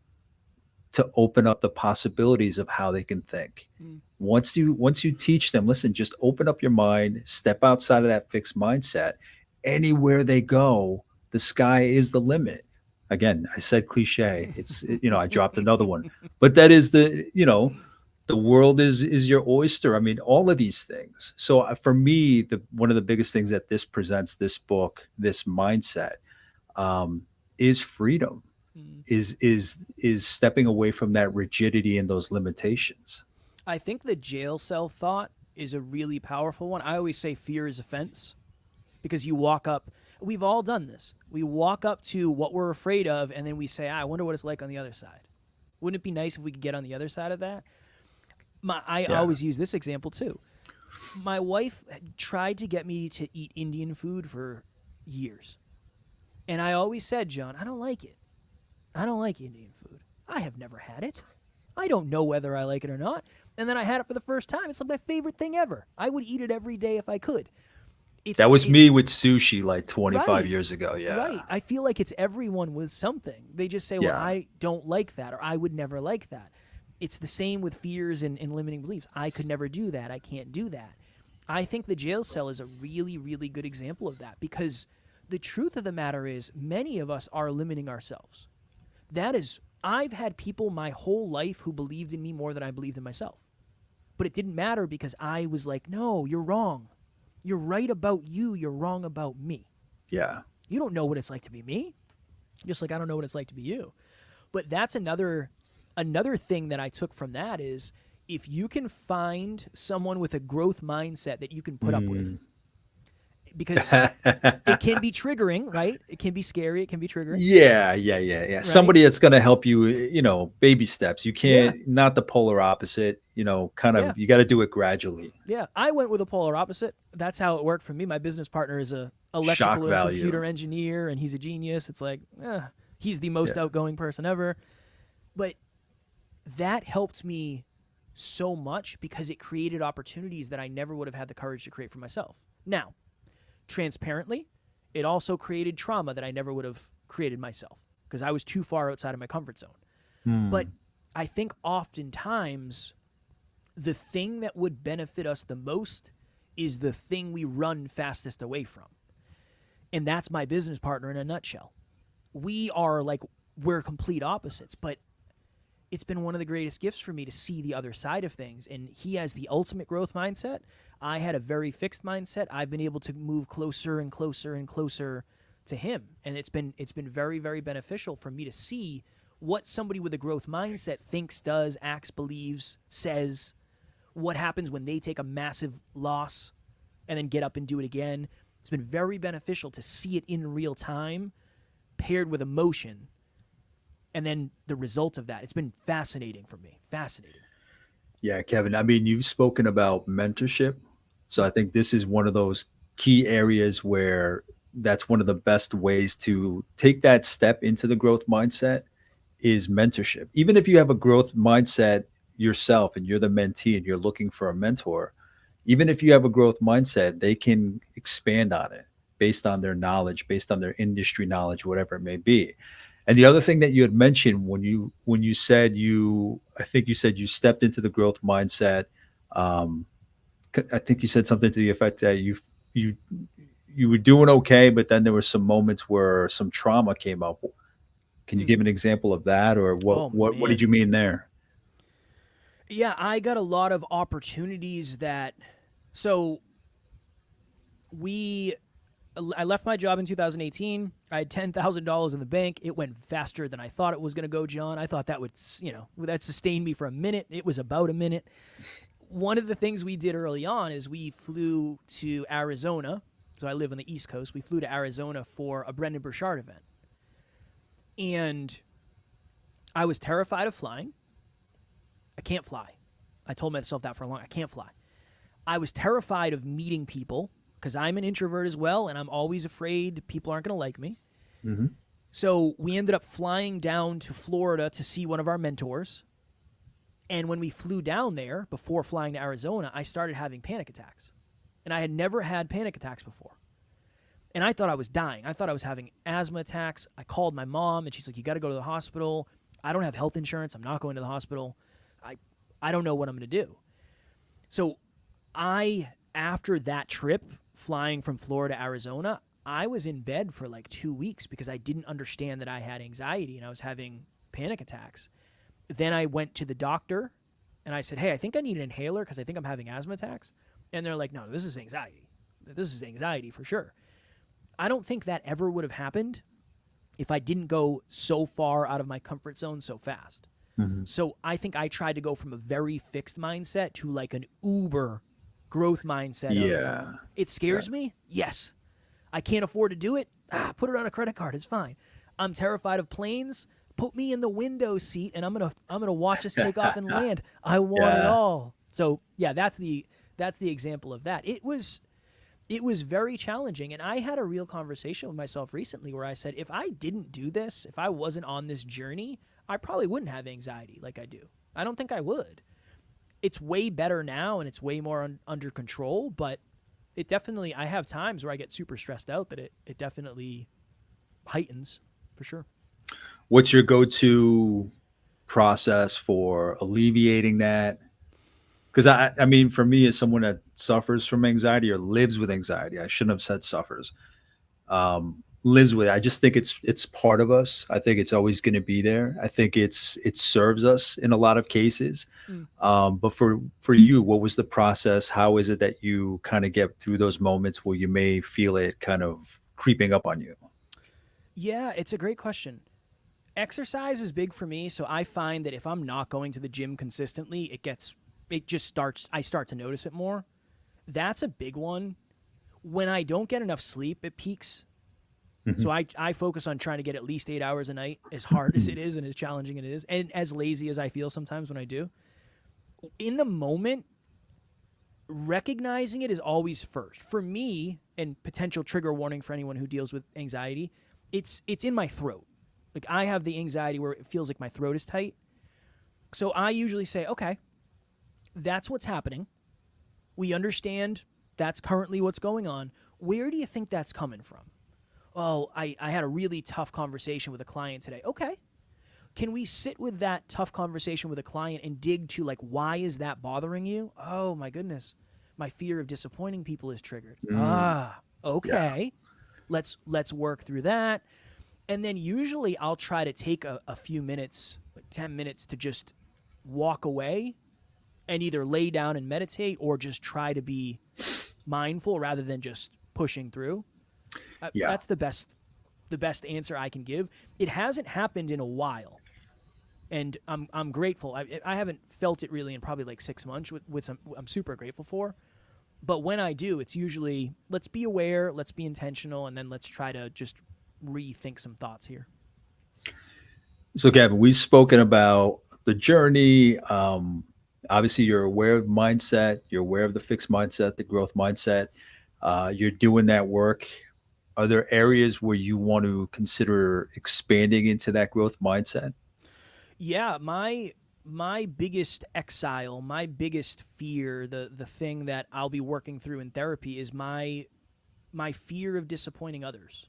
to open up the possibilities of how they can think. Mm. Once you teach them, listen, just open up your mind, step outside of that fixed mindset. Anywhere they go, the sky is the limit. Again, I said cliche. I dropped another one. But that is the world is your oyster. I mean, all of these things. So for me, the one of the biggest things that this presents, this book, this mindset, um, is freedom, Mm. is stepping away from that rigidity and those limitations. I think the jail cell thought is a really powerful one. I always say fear is a fence, because you walk up. We've all done this. We walk up to what we're afraid of, and then we say, I wonder what it's like on the other side. Wouldn't it be nice if we could get on the other side of that? I Yeah. always use this example too. My wife tried to get me to eat Indian food for years. And I always said, John, I don't like it. I don't like Indian food. I have never had it. I don't know whether I like it or not. And then I had it for the first time. It's like my favorite thing ever. I would eat it every day if I could. That was me with sushi like 25 Right. years ago. Yeah. Right. I feel like it's everyone with something. They just say, well, Yeah. I don't like that, or I would never like that. It's the same with fears and limiting beliefs. I could never do that. I can't do that. I think the jail cell is a really, really good example of that, because the truth of the matter is many of us are limiting ourselves. I've had people my whole life who believed in me more than I believed in myself. But it didn't matter, because I was like, no, you're wrong. You're right about you. You're wrong about me. Yeah. You don't know what it's like to be me, just like I don't know what it's like to be you. But that's another thing that I took from that is, if you can find someone with a growth mindset that you can put up with, because it can be triggering, right? It can be scary. It can be triggering. Yeah. Right? Somebody that's going to help you, baby steps. You Yeah. can't, not the polar opposite, kind of, Yeah. you got to do it gradually. Yeah. I went with a polar opposite. That's how it worked for me. My business partner is a Shock electrical and value. computer engineer, and he's a genius. It's like, he's the most outgoing person ever. But that helped me so much, because it created opportunities that I never would have had the courage to create for myself. Now, transparently, it also created trauma that I never would have created myself, because I was too far outside of my comfort zone. But I think oftentimes the thing that would benefit us the most is the thing we run fastest away from. And that's my business partner in a nutshell. We're complete opposites, but it's been one of the greatest gifts for me to see the other side of things. And he has the ultimate growth mindset. I had a very fixed mindset. I've been able to move closer and closer and closer to him. And it's been very, very beneficial for me to see what somebody with a growth mindset thinks, does, acts, believes, says, what happens when they take a massive loss and then get up and do it again. It's been very beneficial to see it in real time, paired with emotion, and then the result of that. It's been fascinating for me. Fascinating. Yeah, Kevin. I mean, you've spoken about mentorship. So I think this is one of those key areas where that's one of the best ways to take that step into the growth mindset is mentorship. Even if you have a growth mindset yourself and you're the mentee and you're looking for a mentor, even if you have a growth mindset, they can expand on it based on their knowledge, based on their industry knowledge, whatever it may be. And the other thing that you had mentioned when you said I think you said you stepped into the growth mindset. I think you said something to the effect that you were doing okay, but then there were some moments where some trauma came up. Can you give an example of that, or Oh, what did man. you mean there? Yeah, I got a lot of opportunities so I left my job in 2018. I had $10,000 in the bank. It went faster than I thought it was going to go, John. I thought that would sustain me for a minute. It was about a minute. One of the things we did early on is we flew to Arizona. So I live on the East Coast. We flew to Arizona for a Brendan Burchard event. And I was terrified of flying. I can't fly. I told myself that for a long time. I can't fly. I was terrified of meeting people, because I'm an introvert as well, and I'm always afraid people aren't going to like me. Mm-hmm. So we ended up flying down to Florida to see one of our mentors. And when we flew down there, before flying to Arizona, I started having panic attacks. And I had never had panic attacks before. And I thought I was dying. I thought I was having asthma attacks. I called my mom, and she's like, you got to go to the hospital. I don't have health insurance. I'm not going to the hospital. I don't know what I'm going to do. So after that trip, flying from Florida to Arizona, I was in bed for like 2 weeks because I didn't understand that I had anxiety and I was having panic attacks. Then I went to the doctor, and I said, hey, I think I need an inhaler because I think I'm having asthma attacks. And they're like, no, this is anxiety. This is anxiety for sure. I don't think that ever would have happened if I didn't go so far out of my comfort zone so fast. Mm-hmm. So I think I tried to go from a very fixed mindset to like an uber growth mindset. Yeah. Of, it scares me? Yes. I can't afford to do it? Put it on a credit card. It's fine. I'm terrified of planes. Put me in the window seat, and I'm gonna watch us take off and land. I want it all. So yeah, that's the example of that. It was very challenging, and I had a real conversation with myself recently where I said, if I didn't do this, if I wasn't on this journey, I probably wouldn't have anxiety like I do. I don't think I would. It's way better now, and it's way more under control, but it definitely, I have times where I get super stressed out that it definitely heightens, for sure. What's your go-to process for alleviating that? Because I mean, for me, as someone that suffers from anxiety or lives with anxiety, I shouldn't have said suffers. Lives with it. I just think it's part of us. I think it's always going to be there. I think it serves us in a lot of cases. But for you, what was the process? How is it that you kind of get through those moments where you may feel it kind of creeping up on you? Yeah, it's a great question. Exercise is big for me, so I find that if I'm not going to the gym consistently, I start to notice it more. That's a big one. When I don't get enough sleep, it peaks. Mm-hmm. So I focus on trying to get at least 8 hours a night, as hard as it is and as challenging as it is, and as lazy as I feel sometimes when I do. In the moment, recognizing it is always first. For me, and potential trigger warning for anyone who deals with anxiety, it's in my throat. Like, I have the anxiety where it feels like my throat is tight. So I usually say, okay, that's what's happening. We understand that's currently what's going on. Where do you think that's coming from? Oh, I had a really tough conversation with a client today. Okay. Can we sit with that tough conversation with a client and dig to, like, why is that bothering you? Oh, my goodness. My fear of disappointing people is triggered. Okay. Yeah. Let's work through that. And then usually I'll try to take a few minutes, like 10 minutes, to just walk away and either lay down and meditate or just try to be mindful rather than just pushing through. That's the best answer I can give. It hasn't happened in a while, and I'm grateful. I haven't felt it really in probably like 6 months, which I'm super grateful for. But when I do, it's usually, let's be aware, let's be intentional, and then let's try to just rethink some thoughts here. So, Gavin, we've spoken about the journey. Obviously, you're aware of mindset. You're aware of the fixed mindset, the growth mindset. You're doing that work. Are there areas where you want to consider expanding into that growth mindset? Yeah, my biggest exile, my biggest fear, the thing that I'll be working through in therapy is my fear of disappointing others.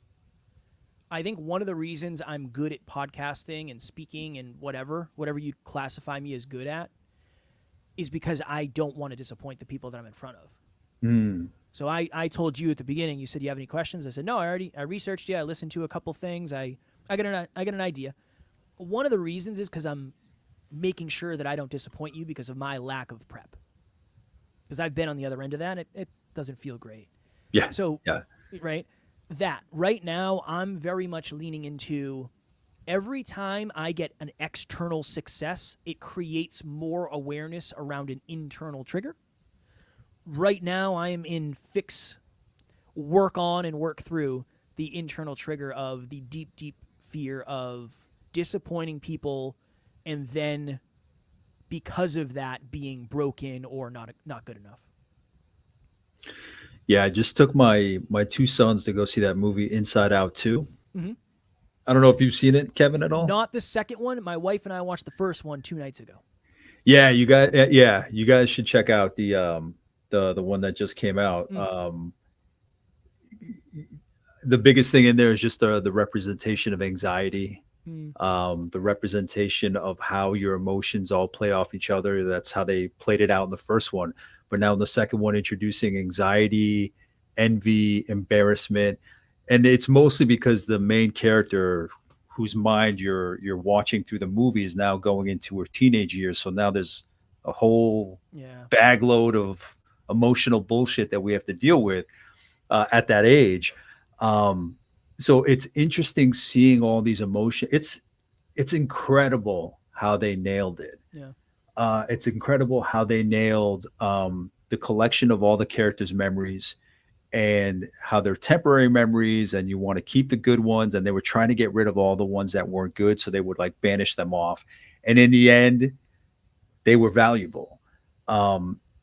I think one of the reasons I'm good at podcasting and speaking and whatever you classify me as good at, is because I don't want to disappoint the people that I'm in front of. So I told you at the beginning, you said, you have any questions? I said, no, I researched you. I listened to a couple things. I got an idea. One of the reasons is because I'm making sure that I don't disappoint you because of my lack of prep. Because I've been on the other end of that. It doesn't feel great. Yeah. So, yeah. Right. That right now, I'm very much leaning into every time I get an external success, it creates more awareness around an internal trigger. Right now, I am in work on and work through the internal trigger of the deep, deep fear of disappointing people, and then because of that being broken or not good enough. Yeah, I just took my two sons to go see that movie Inside Out 2. Mm-hmm. I don't know if you've seen it, Kevin, at all. Not the second one. My wife and I watched the first one 2 nights ago. Yeah, you guys should check out the one that just came out. Mm, The biggest thing in there is just the representation of anxiety, mm, the representation of how your emotions all play off each other. That's how they played it out in the first one. But now in the second one, introducing anxiety, envy, embarrassment. And it's mostly because the main character whose mind you're watching through the movie is now going into her teenage years. So now there's a whole yeah. bag load of emotional bullshit that we have to deal with at that age. Um, so it's interesting seeing all these emotions. It's incredible how they nailed it. Yeah. It's incredible how they nailed the collection of all the characters' memories and how they're temporary memories, and you want to keep the good ones. And they were trying to get rid of all the ones that weren't good, so they would like banish them off. And in the end, they were valuable.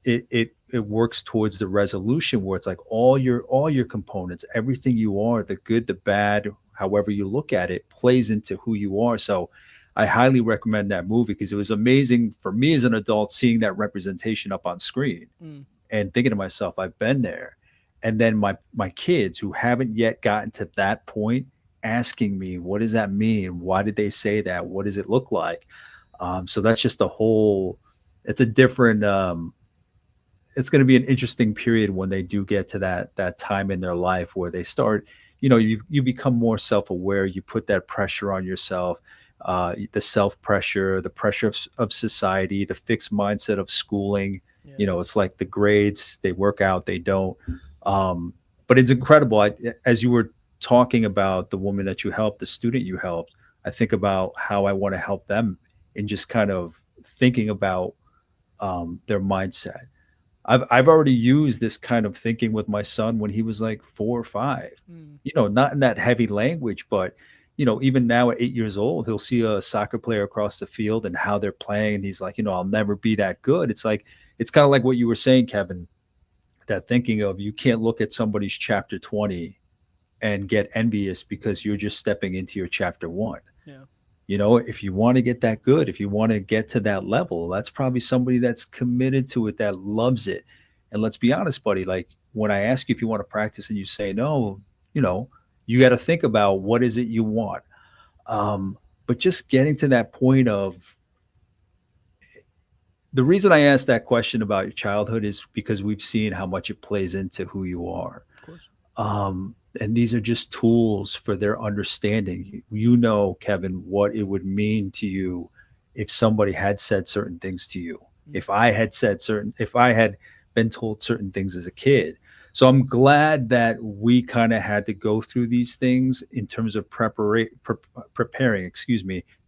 It works towards the resolution where it's like all your components, everything you are, the good, the bad, however you look at it, plays into who you are. So I highly recommend that movie because it was amazing for me as an adult seeing that representation up on screen Mm, and thinking to myself, I've been there. And then my kids who haven't yet gotten to that point asking me, what does that mean? Why did they say that? What does it look like? So that's just a whole. It's a different. It's going to be an interesting period when they do get to that time in their life where they start. You become more self aware. You put that pressure on yourself, the self pressure, the pressure of society, the fixed mindset of schooling. yeah. It's like the grades. They work out. They don't. Um, but it's incredible. As you were talking about the woman that you helped, the student you helped, I think about how I want to help them in just kind of thinking about their mindset. I've already used this kind of thinking with my son when he was like 4 or 5. Mm, Not in that heavy language, but even now at 8 years old, he'll see a soccer player across the field and how they're playing, and he's like, I'll never be that good. It's kind of like what you were saying, Kevin. That thinking of you can't look at somebody's chapter 20 and get envious because you're just stepping into your chapter 1. yeah. If you want to get that good, if you want to get to that level, that's probably somebody that's committed to it, that loves it. And let's be honest, buddy, like when I ask you if you want to practice and you say no, you know, you got to think about what is it you want. But just getting to that point of the reason I asked that question about your childhood is because we've seen how much it plays into who you are. Of course. And these are just tools for their understanding. Kevin, what it would mean to you if somebody had said certain things to you. Mm, If I had been told certain things as a kid. So I'm glad that we kind of had to go through these things in terms of preparing,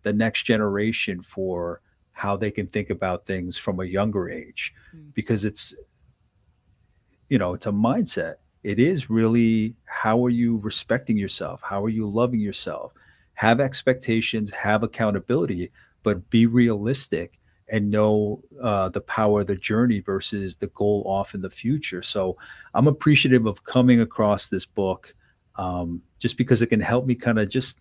the next generation for how they can think about things from a younger age, mm, because it's a mindset. It is really, how are you respecting yourself? How are you loving yourself? Have expectations, have accountability, but be realistic and know the power of the journey versus the goal off in the future. So I'm appreciative of coming across this book, just because it can help me kind of just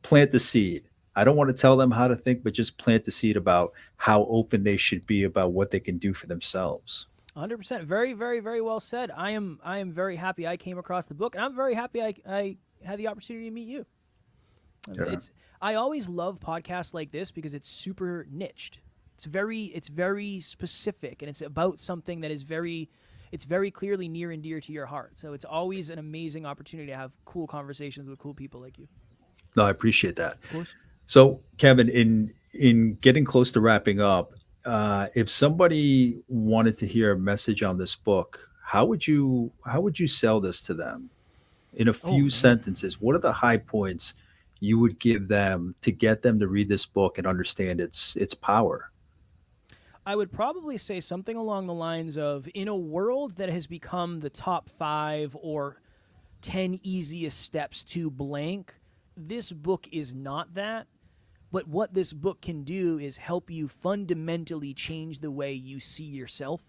plant the seed. I don't want to tell them how to think, but just plant the seed about how open they should be about what they can do for themselves. 100%. Very, very, very well said. I am very happy I came across the book, and I'm very happy I had the opportunity to meet you. Yeah. It's I always love podcasts like this because it's super niched. It's very specific, and it's about something that is very clearly near and dear to your heart. So it's always an amazing opportunity to have cool conversations with cool people like you. No, I appreciate that. Of course. So, Kevin, in getting close to wrapping up, if somebody wanted to hear a message on this book, how would you sell this to them in a Oh few man. sentences? What are the high points you would give them to get them to read this book and understand its power? I would probably say something along the lines of, in a world that has become the top 5 or 10 easiest steps to blank, this book is not that. But what this book can do is help you fundamentally change the way you see yourself.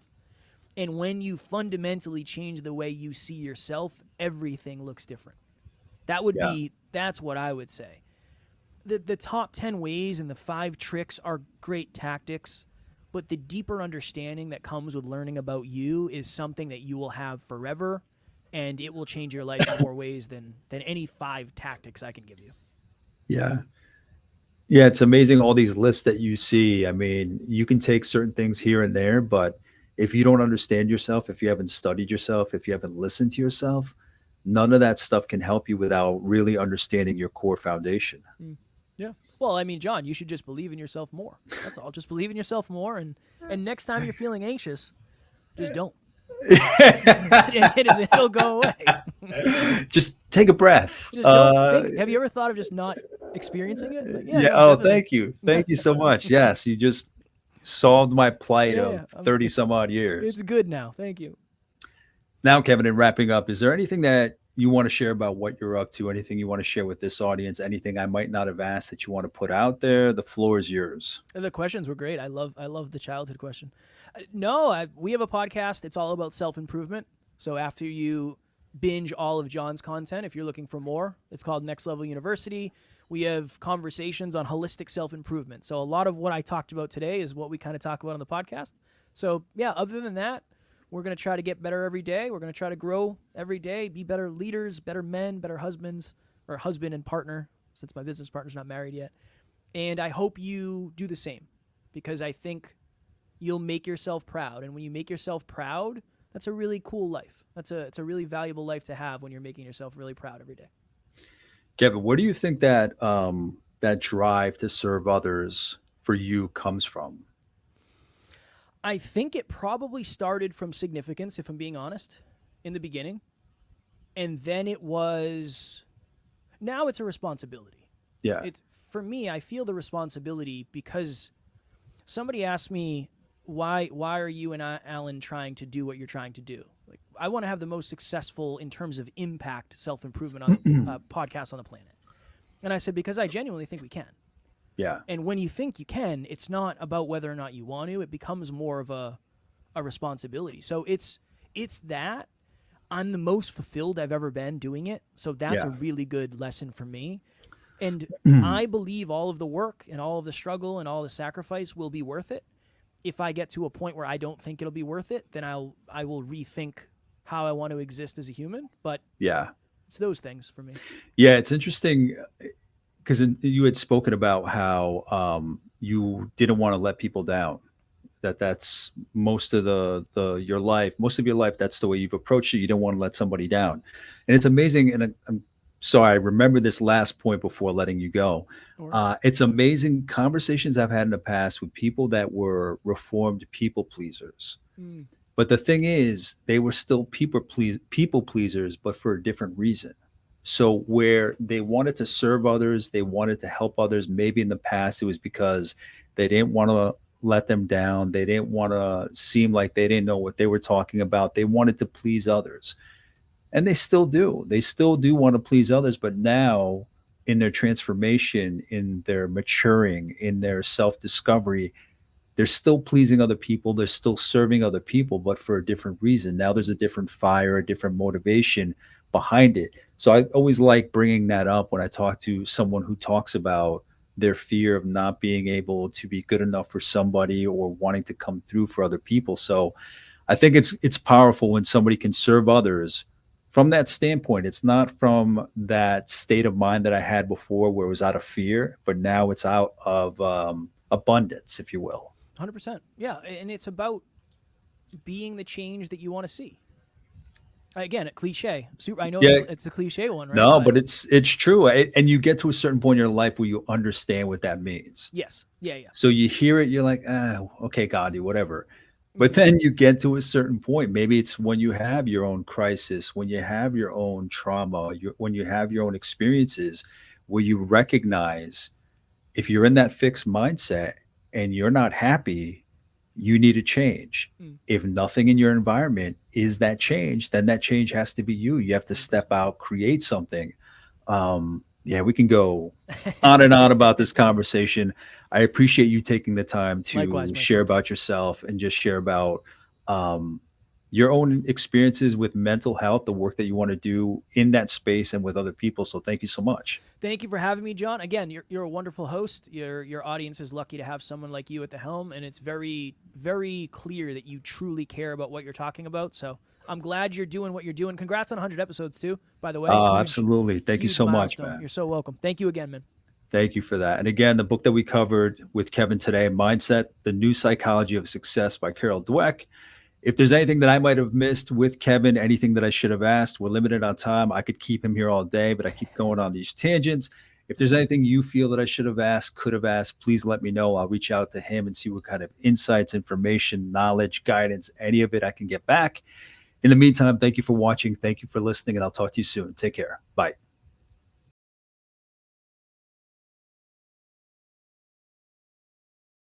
And when you fundamentally change the way you see yourself, everything looks different. Yeah. That's what I would say. The top 10 ways and the 5 tricks are great tactics, but the deeper understanding that comes with learning about you is something that you will have forever, and it will change your life in more ways than any 5 tactics I can give you. Yeah. Yeah, it's amazing all these lists that you see. I mean, you can take certain things here and there, but if you don't understand yourself, if you haven't studied yourself, if you haven't listened to yourself, none of that stuff can help you without really understanding your core foundation. Yeah. Well, I mean, John, you should just believe in yourself more. That's all. Just believe in yourself more, and next time you're feeling anxious, just don't. It'll go away. Just take a breath. Just don't think. Have you ever thought of just not experiencing it? Like, Yeah. no, Oh, definitely. thank you. Thank you so much. Yes, you just solved my plight Yeah, of 30 some odd years. It's good now. Thank you. Now, Kevin, in wrapping up, is there anything that you want to share about what you're up to? Anything you want to share with this audience? Anything I might not have asked that you want to put out there? The floor is yours. The questions were great. I love the childhood question. No, we have a podcast. It's all about self-improvement. So after you binge all of John's content, if you're looking for more, it's called Next Level University. We have conversations on holistic self-improvement. So a lot of what I talked about today is what we kind of talk about on the podcast. So yeah, other than that, we're going to try to get better every day. We're going to try to grow every day, be better leaders, better men, better husbands, or husband and partner, since my business partner's not married yet. And I hope you do the same, because I think you'll make yourself proud. And when you make yourself proud, that's a really cool life. It's a really valuable life to have when you're making yourself really proud every day. Kevin, where do you think that that drive to serve others for you comes from? I think it probably started from significance, if I'm being honest, in the beginning. And then now it's a responsibility. Yeah. For me, I feel the responsibility because somebody asked me, why are you and Alan trying to do what you're trying to do? Like, I want to have the most successful in terms of impact self-improvement on podcast on the planet. And I said, because I genuinely think we can. Yeah. And when you think you can, it's not about whether or not you want to. It becomes more of a responsibility. So it's that I'm the most fulfilled I've ever been doing it. So that's a really good lesson for me. And I believe all of the work and all of the struggle and all the sacrifice will be worth it. If I get to a point where I don't think it'll be worth it, then I will rethink how I want to exist as a human. But yeah, it's those things for me. Yeah, it's interesting because you had spoken about how you didn't want to let people down. That's most of your life. Most of your life, that's the way you've approached it. You don't want to let somebody down, and it's amazing. And I'm sorry, I remember this last point before letting you go. It's amazing conversations I've had in the past with people that were reformed people pleasers. But the thing is, they were still people pleasers, but for a different reason. So where they wanted to serve others, they wanted to help others. Maybe in the past, it was because they didn't want to let them down. They didn't want to seem like they didn't know what they were talking about. They wanted to please others. And they still do. They still do want to please others. But now in their transformation, in their maturing, in their self-discovery, they're still pleasing other people. They're still serving other people, but for a different reason. Now there's a different fire, a different motivation behind it. So I always like bringing that up when I talk to someone who talks about their fear of not being able to be good enough for somebody or wanting to come through for other people. So I think it's powerful when somebody can serve others from that standpoint. It's not from that state of mind that I had before where it was out of fear, but now it's out of abundance, if you will. 100%. Yeah, and it's about being the change that you want to see. Again, a cliche. I know it's a cliche one, right? No, but it's true. And you get to a certain point in your life where you understand what that means. Yes. Yeah. So you hear it, you're like, okay, Gandhi, whatever. But then you get to a certain point. Maybe it's when you have your own crisis, when you have your own trauma, when you have your own experiences, where you recognize if you're in that fixed mindset and you're not happy, you need a change. If nothing in your environment is that change, then that change has to be you. You have to step out, create something. We can go on and on about this conversation. I appreciate you taking the time to share about yourself and just share about your own experiences with mental health, the work that you want to do in that space and with other people. So thank you so much. Thank you for having me, John. Again, you're a wonderful host. Your audience is lucky to have someone like you at the helm, and it's very, very clear that you truly care about what you're talking about. So I'm glad you're doing what you're doing. Congrats on 100 episodes too, by the way. Absolutely. Thank you Huge so much, milestone. man. You're so welcome. Thank you again, man. Thank you for that. And again, the book that we covered with Kevin today, Mindset, The New Psychology of Success by Carol Dweck. If there's anything that I might have missed with Kevin, anything that I should have asked, we're limited on time. I could keep him here all day, but I keep going on these tangents. If there's anything you feel that I should have asked, could have asked, please let me know. I'll reach out to him and see what kind of insights, information, knowledge, guidance, any of it I can get back. In the meantime, thank you for watching. Thank you for listening, and I'll talk to you soon. Take care. Bye.